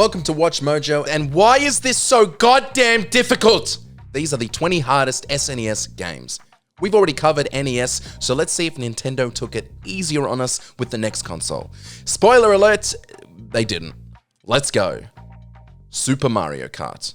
Welcome to Watch Mojo, and why is this so goddamn difficult? These are the 20 hardest SNES games. We've already covered NES, so let's see if Nintendo took it easier on us with the next console. Spoiler alert, they didn't. Let's go. Super Mario Kart.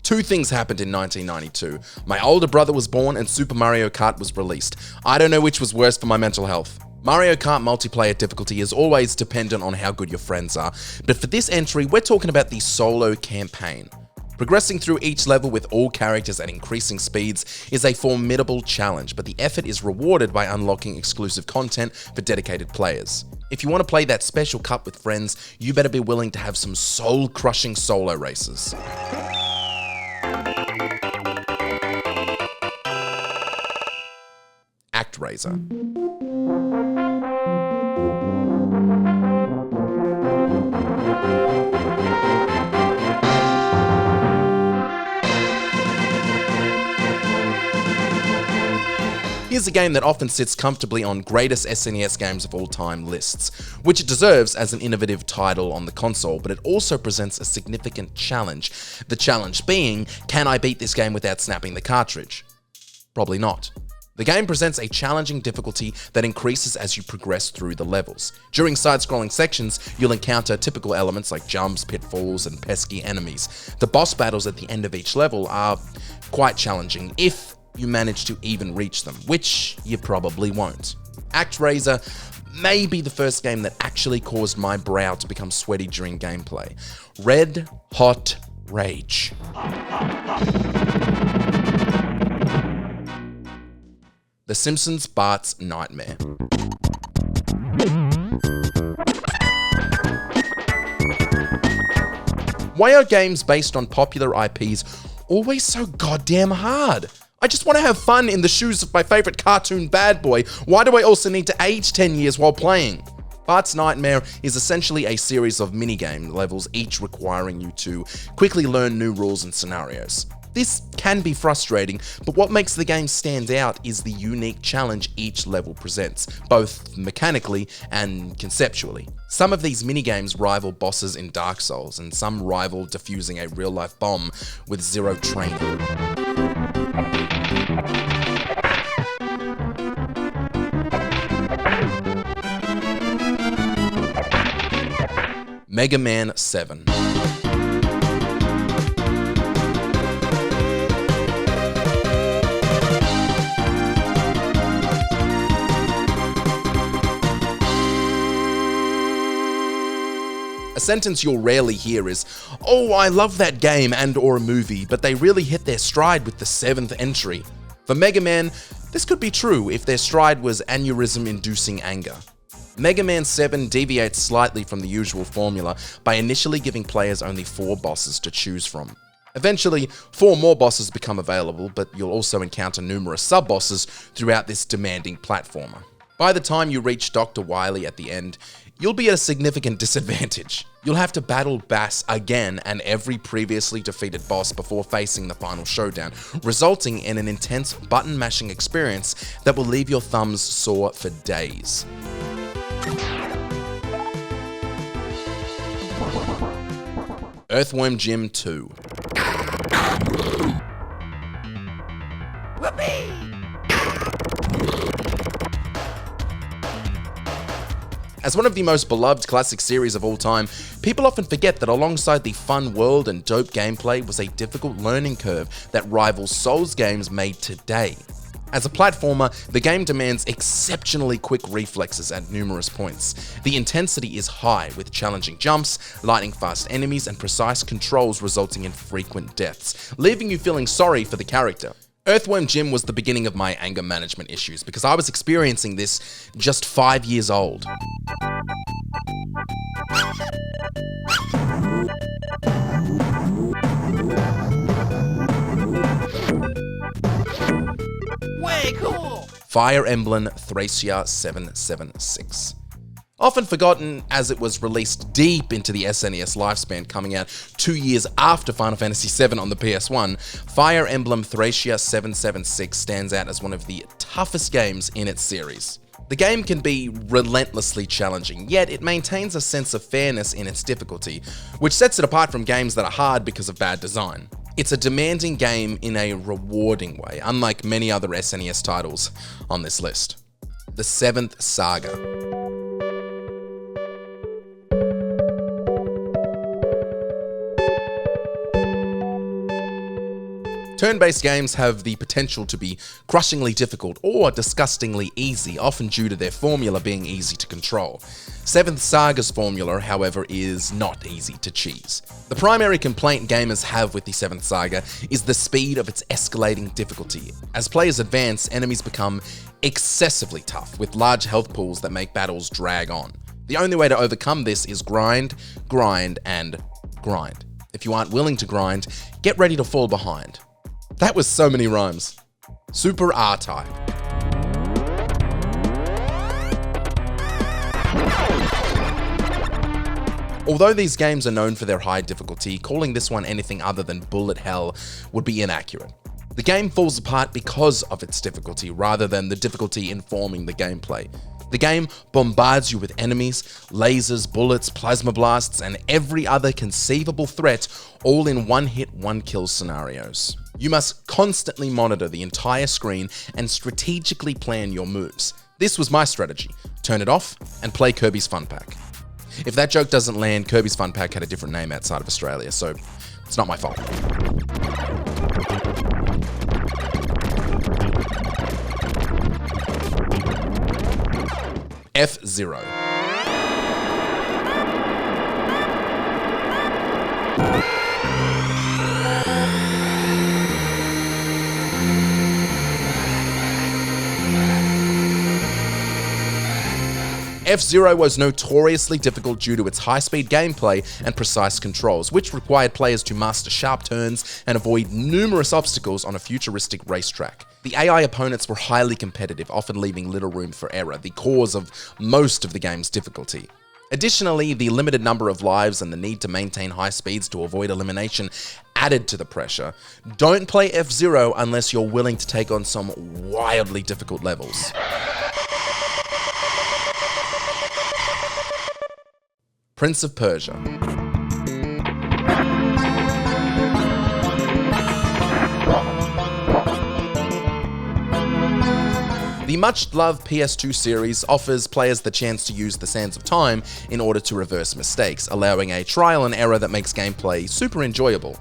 Two things happened in 1992. My older brother was born and Super Mario Kart was released. I don't know which was worse for my mental health. Mario Kart multiplayer difficulty is always dependent on how good your friends are, but for this entry, we're talking about the solo campaign. Progressing through each level with all characters at increasing speeds is a formidable challenge, but the effort is rewarded by unlocking exclusive content for dedicated players. If you want to play that special cup with friends, you better be willing to have some soul-crushing solo races. ActRaiser. Here's a game that often sits comfortably on greatest SNES games of all time lists, which it deserves as an innovative title on the console, but it also presents a significant challenge. The challenge being, can I beat this game without snapping the cartridge? Probably not. The game presents a challenging difficulty that increases as you progress through the levels. During side-scrolling sections, you'll encounter typical elements like jumps, pitfalls, and pesky enemies. The boss battles at the end of each level are quite challenging if you manage to even reach them, which you probably won't. ActRaiser may be the first game that actually caused my brow to become sweaty during gameplay. Red Hot Rage. The Simpsons' Barts Nightmare. Why are games based on popular IPs always so goddamn hard? I just want to have fun in the shoes of my favorite cartoon bad boy. Why do I also need to age 10 years while playing? Barts Nightmare is essentially a series of minigame levels, each requiring you to quickly learn new rules and scenarios. This can be frustrating, but what makes the game stand out is the unique challenge each level presents, both mechanically and conceptually. Some of these minigames rival bosses in Dark Souls, and some rival defusing a real-life bomb with zero training. Mega Man 7. A sentence you'll rarely hear is, "Oh, I love that game and or a movie," but they really hit their stride with the 7th entry. For Mega Man, this could be true if their stride was aneurysm-inducing anger. Mega Man 7 deviates slightly from the usual formula by initially giving players only 4 bosses to choose from. Eventually, 4 more bosses become available, but you'll also encounter numerous sub-bosses throughout this demanding platformer. By the time you reach Dr. Wily at the end, you'll be at a significant disadvantage. You'll have to battle Bass again and every previously defeated boss before facing the final showdown, resulting in an intense button-mashing experience that will leave your thumbs sore for days. Earthworm Jim 2. Whoopee! As one of the most beloved classic series of all time, people often forget that alongside the fun world and dope gameplay was a difficult learning curve that rivals Souls games made today. As a platformer, the game demands exceptionally quick reflexes at numerous points. The intensity is high, with challenging jumps, lightning-fast enemies, and precise controls resulting in frequent deaths, leaving you feeling sorry for the character. Earthworm Jim was the beginning of my anger management issues because I was experiencing this just 5 years old. Way cool! Fire Emblem Thracia 776. Often forgotten as it was released deep into the SNES lifespan, coming out 2 years after Final Fantasy VII on the PS1, Fire Emblem Thracia 776 stands out as one of the toughest games in its series. The game can be relentlessly challenging, yet it maintains a sense of fairness in its difficulty, which sets it apart from games that are hard because of bad design. It's a demanding game in a rewarding way, unlike many other SNES titles on this list. The Seventh Saga. Turn-based games have the potential to be crushingly difficult or disgustingly easy, often due to their formula being easy to control. Seventh Saga's formula, however, is not easy to cheese. The primary complaint gamers have with the Seventh Saga is the speed of its escalating difficulty. As players advance, enemies become excessively tough, with large health pools that make battles drag on. The only way to overcome this is grind, grind, and grind. If you aren't willing to grind, get ready to fall behind. That was so many rhymes. Super R-Type. Although these games are known for their high difficulty, calling this one anything other than bullet hell would be inaccurate. The game falls apart because of its difficulty, rather than the difficulty informing the gameplay. The game bombards you with enemies, lasers, bullets, plasma blasts, and every other conceivable threat, all in one-hit, one-kill scenarios. You must constantly monitor the entire screen and strategically plan your moves. This was my strategy: turn it off and play Kirby's Fun Pack. If that joke doesn't land, Kirby's Fun Pack had a different name outside of Australia, so it's not my fault. FZero. FZero was notoriously difficult due to its high-speed gameplay and precise controls, which required players to master sharp turns and avoid numerous obstacles on a futuristic racetrack. The AI opponents were highly competitive, often leaving little room for error, the cause of most of the game's difficulty. Additionally, the limited number of lives and the need to maintain high speeds to avoid elimination added to the pressure. Don't play FZero unless you're willing to take on some wildly difficult levels. Prince of Persia. The much-loved PS2 series offers players the chance to use the Sands of Time in order to reverse mistakes, allowing a trial and error that makes gameplay super enjoyable.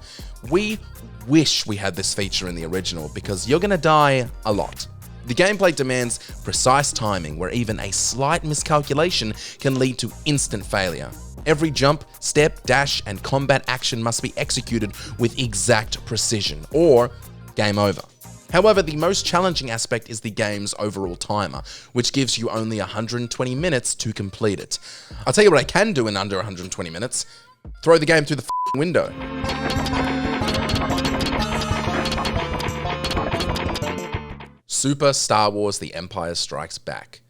We wish we had this feature in the original, because you're gonna die a lot. The gameplay demands precise timing, where even a slight miscalculation can lead to instant failure. Every jump, step, dash, and combat action must be executed with exact precision, or game over. However, the most challenging aspect is the game's overall timer, which gives you only 120 minutes to complete it. I'll tell you what I can do in under 120 minutes. Throw the game through the window. Super Star Wars: The Empire Strikes Back.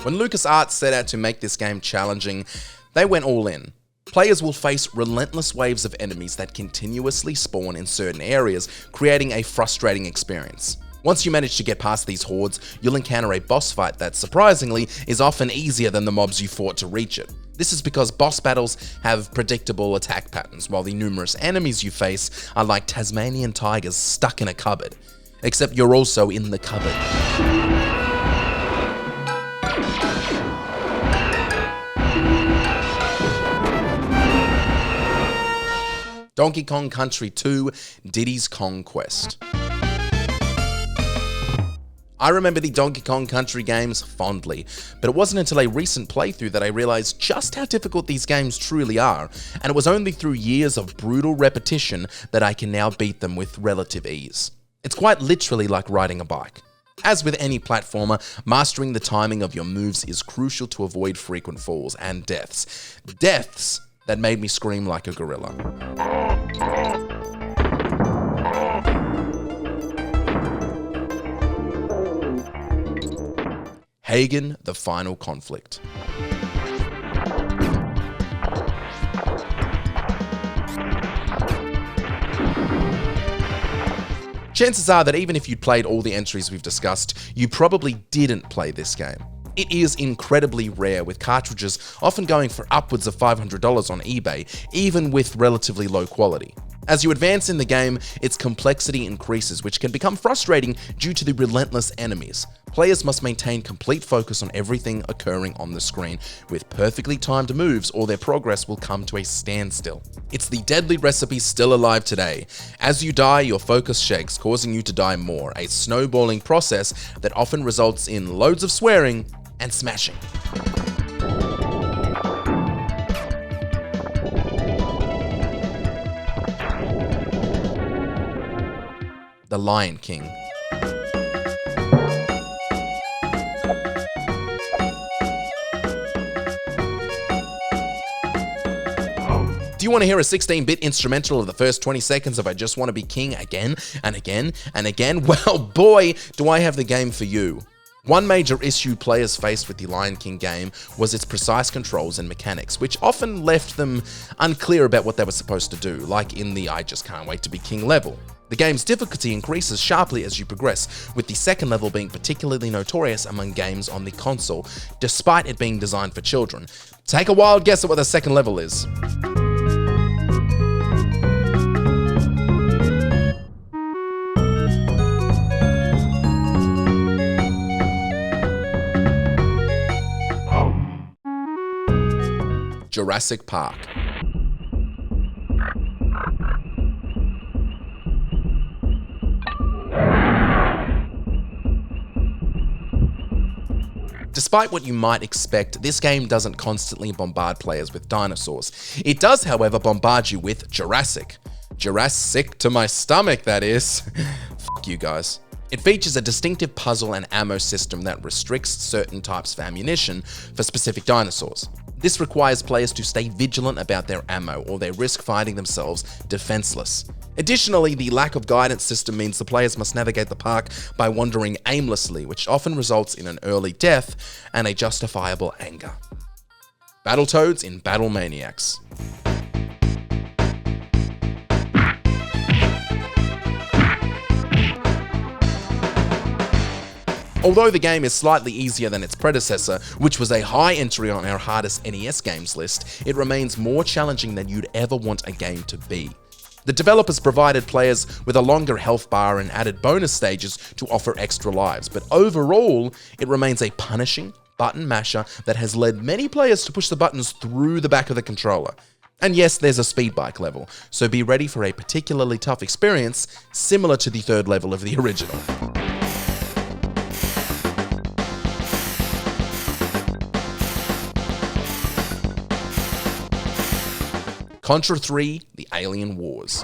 When LucasArts set out to make this game challenging, they went all in. Players will face relentless waves of enemies that continuously spawn in certain areas, creating a frustrating experience. Once you manage to get past these hordes, you'll encounter a boss fight that, surprisingly, is often easier than the mobs you fought to reach it. This is because boss battles have predictable attack patterns, while the numerous enemies you face are like Tasmanian tigers stuck in a cupboard. Except you're also in the cupboard. Donkey Kong Country 2: Diddy's Kong Quest. I remember the Donkey Kong Country games fondly, but it wasn't until a recent playthrough that I realized just how difficult these games truly are, and it was only through years of brutal repetition that I can now beat them with relative ease. It's quite literally like riding a bike. As with any platformer, mastering the timing of your moves is crucial to avoid frequent falls and deaths. Deaths that made me scream like a gorilla. Hagen: The Final Conflict. Chances are that even if you'd played all the entries we've discussed, you probably didn't play this game. It is incredibly rare, with cartridges often going for upwards of $500 on eBay, even with relatively low quality. As you advance in the game, its complexity increases, which can become frustrating due to the relentless enemies. Players must maintain complete focus on everything occurring on the screen, with perfectly timed moves or their progress will come to a standstill. It's the deadly recipe still alive today. As you die, your focus shakes, causing you to die more, a snowballing process that often results in loads of swearing and smashing. The Lion King. Do you want to hear a 16-bit instrumental of the first 20 seconds of I Just Want to Be King again and again and again? Well, boy, do I have the game for you. One major issue players faced with the Lion King game was its precise controls and mechanics, which often left them unclear about what they were supposed to do, like in the I Just Can't Wait to Be King level. The game's difficulty increases sharply as you progress, with the second level being particularly notorious among games on the console, despite it being designed for children. Take a wild guess at what the second level is. Jurassic Park. Despite what you might expect, this game doesn't constantly bombard players with dinosaurs. It does, however, bombard you with Jurassic. Jurassic to my stomach, that is. Fuck you guys. It features a distinctive puzzle and ammo system that restricts certain types of ammunition for specific dinosaurs. This requires players to stay vigilant about their ammo, or they risk finding themselves defenseless. Additionally, the lack of guidance system means the players must navigate the park by wandering aimlessly, which often results in an early death and a justifiable anger. Battletoads in Battle Maniacs. Although the game is slightly easier than its predecessor, which was a high entry on our Hardest SNES Games list, it remains more challenging than you'd ever want a game to be. The developers provided players with a longer health bar and added bonus stages to offer extra lives, but overall, it remains a punishing button masher that has led many players to push the buttons through the back of the controller. And yes, there's a speed bike level, so be ready for a particularly tough experience similar to the third level of the original. Contra 3, The Alien Wars.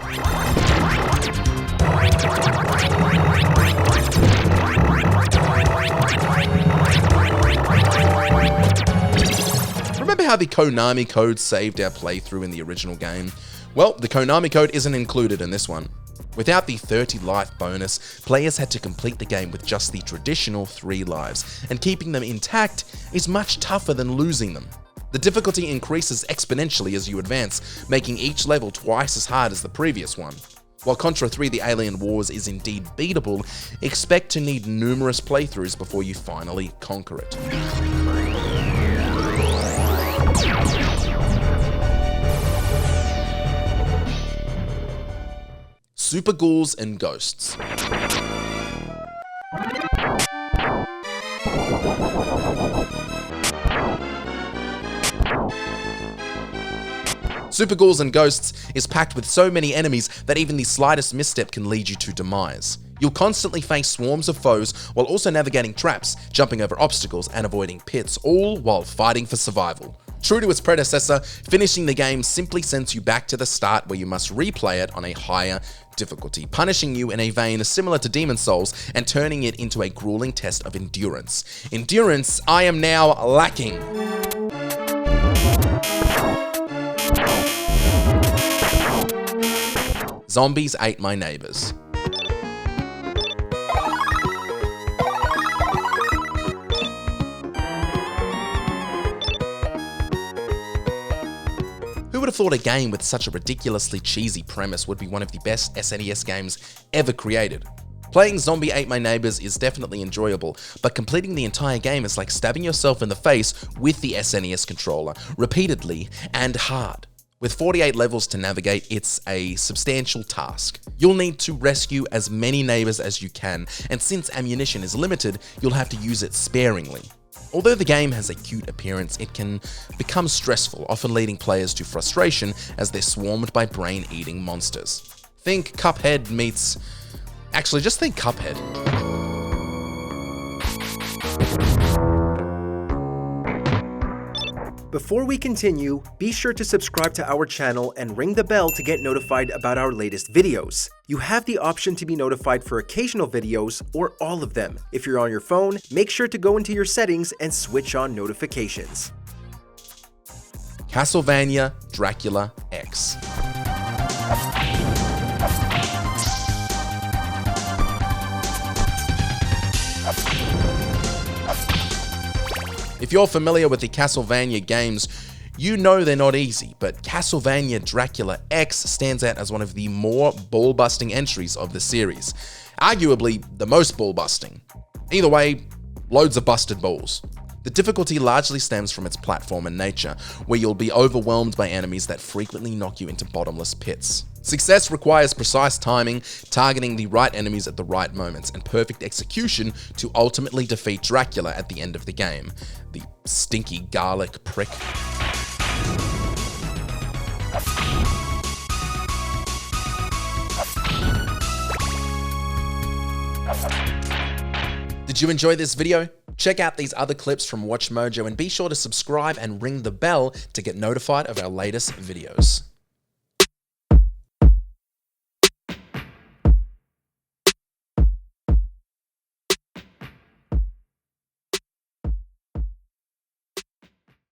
Remember how the Konami code saved our playthrough in the original game? Well, the Konami code isn't included in this one. Without the 30 life bonus, players had to complete the game with just the traditional 3 lives, and keeping them intact is much tougher than losing them. The difficulty increases exponentially as you advance, making each level twice as hard as the previous one. While Contra 3 The Alien Wars is indeed beatable, expect to need numerous playthroughs before you finally conquer it. Super Ghouls'n Ghosts. Super Ghouls'n Ghosts is packed with so many enemies that even the slightest misstep can lead you to demise. You'll constantly face swarms of foes while also navigating traps, jumping over obstacles, and avoiding pits, all while fighting for survival. True to its predecessor, finishing the game simply sends you back to the start where you must replay it on a higher difficulty, punishing you in a vein similar to Demon's Souls and turning it into a grueling test of endurance. Endurance I am now lacking. Zombie8 My Neighbors. Who would have thought a game with such a ridiculously cheesy premise would be one of the best SNES games ever created? Playing Zombie8 My Neighbors is definitely enjoyable, but completing the entire game is like stabbing yourself in the face with the SNES controller, repeatedly and hard. With 48 levels to navigate, it's a substantial task. You'll need to rescue as many neighbors as you can, and since ammunition is limited, you'll have to use it sparingly. Although the game has a cute appearance, it can become stressful, often leading players to frustration as they're swarmed by brain-eating monsters. Think Cuphead meets... Actually, just think Cuphead. Before we continue, be sure to subscribe to our channel and ring the bell to get notified about our latest videos. You have the option to be notified for occasional videos or all of them. If you're on your phone, make sure to go into your settings and switch on notifications. Castlevania Dracula X. If you're familiar with the Castlevania games, you know they're not easy, but Castlevania Dracula X stands out as one of the more ball-busting entries of the series. Arguably, the most ball-busting. Either way, loads of busted balls. The difficulty largely stems from its platform and nature, where you'll be overwhelmed by enemies that frequently knock you into bottomless pits. Success requires precise timing, targeting the right enemies at the right moments, and perfect execution to ultimately defeat Dracula at the end of the game. The stinky garlic prick. Did you enjoy this video? Check out these other clips from WatchMojo and be sure to subscribe and ring the bell to get notified of our latest videos.